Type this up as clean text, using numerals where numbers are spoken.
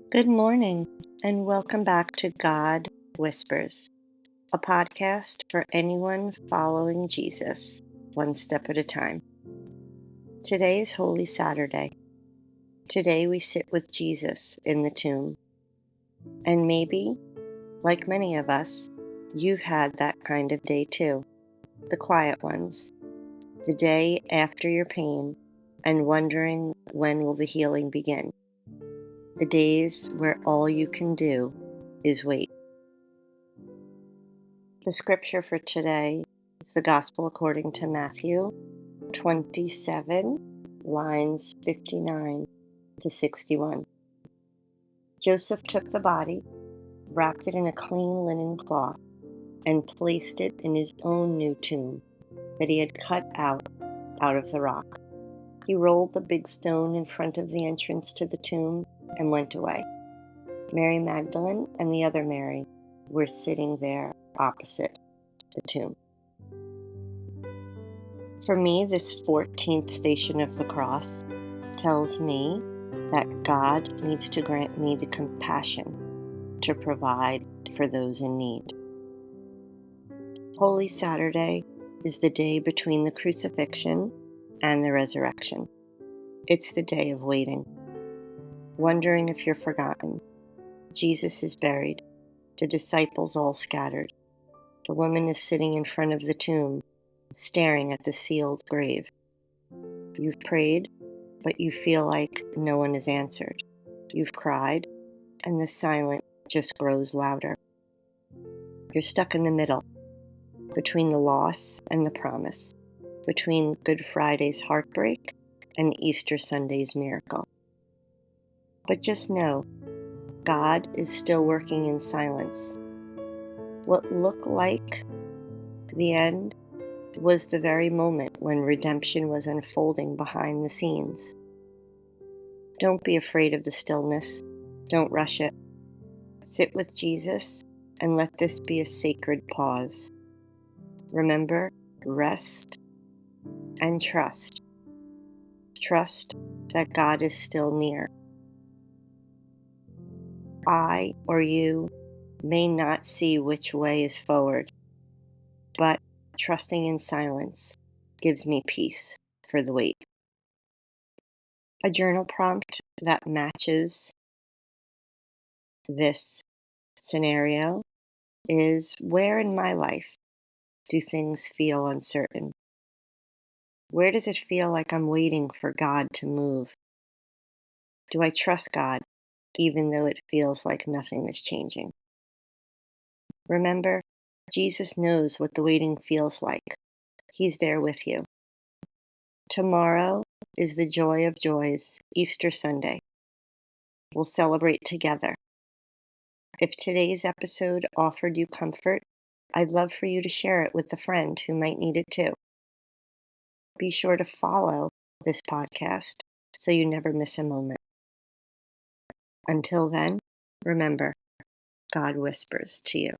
Good morning, and welcome back to God Whispers, a podcast for anyone following Jesus, one step at a time. Today is Holy Saturday. Today we sit with Jesus in the tomb. And maybe, like many of us, you've had that kind of day too. The quiet ones. The day after your pain and wondering when will the healing begin. The days where all you can do is wait. The scripture for today is the Gospel according to Matthew 27, lines 59 to 61. Joseph took the body, wrapped it in a clean linen cloth, and placed it in his own new tomb that he had cut out of the rock. He rolled the big stone in front of the entrance to the tomb and went away. Mary Magdalene and the other Mary were sitting there opposite the tomb. For me, this 14th station of the cross tells me that God needs to grant me the compassion to provide for those in need. Holy Saturday is the day between the crucifixion and the resurrection. It's the day of waiting, wondering if you're forgotten. Jesus is buried, the disciples all scattered. The woman is sitting in front of the tomb, staring at the sealed grave. You've prayed, but you feel like no one has answered. You've cried, and the silence just grows louder. You're stuck in the middle, between the loss and the promise, between Good Friday's heartbreak and Easter Sunday's miracle. But just know, God is still working in silence. What looked like the end was the very moment when redemption was unfolding behind the scenes. Don't be afraid of the stillness. Don't rush it. Sit with Jesus and let this be a sacred pause. Remember, rest and trust. Trust that God is still near. I or you may not see which way is forward, but trusting in silence gives me peace for the wait. A journal prompt that matches this scenario is: where in my life do things feel uncertain? Where does it feel like I'm waiting for God to move? Do I trust God even though it feels like nothing is changing? Remember, Jesus knows what the waiting feels like. He's there with you. Tomorrow is the joy of joys, Easter Sunday. We'll celebrate together. If today's episode offered you comfort, I'd love for you to share it with a friend who might need it too. Be sure to follow this podcast so you never miss a moment. Until then, remember, God whispers to you.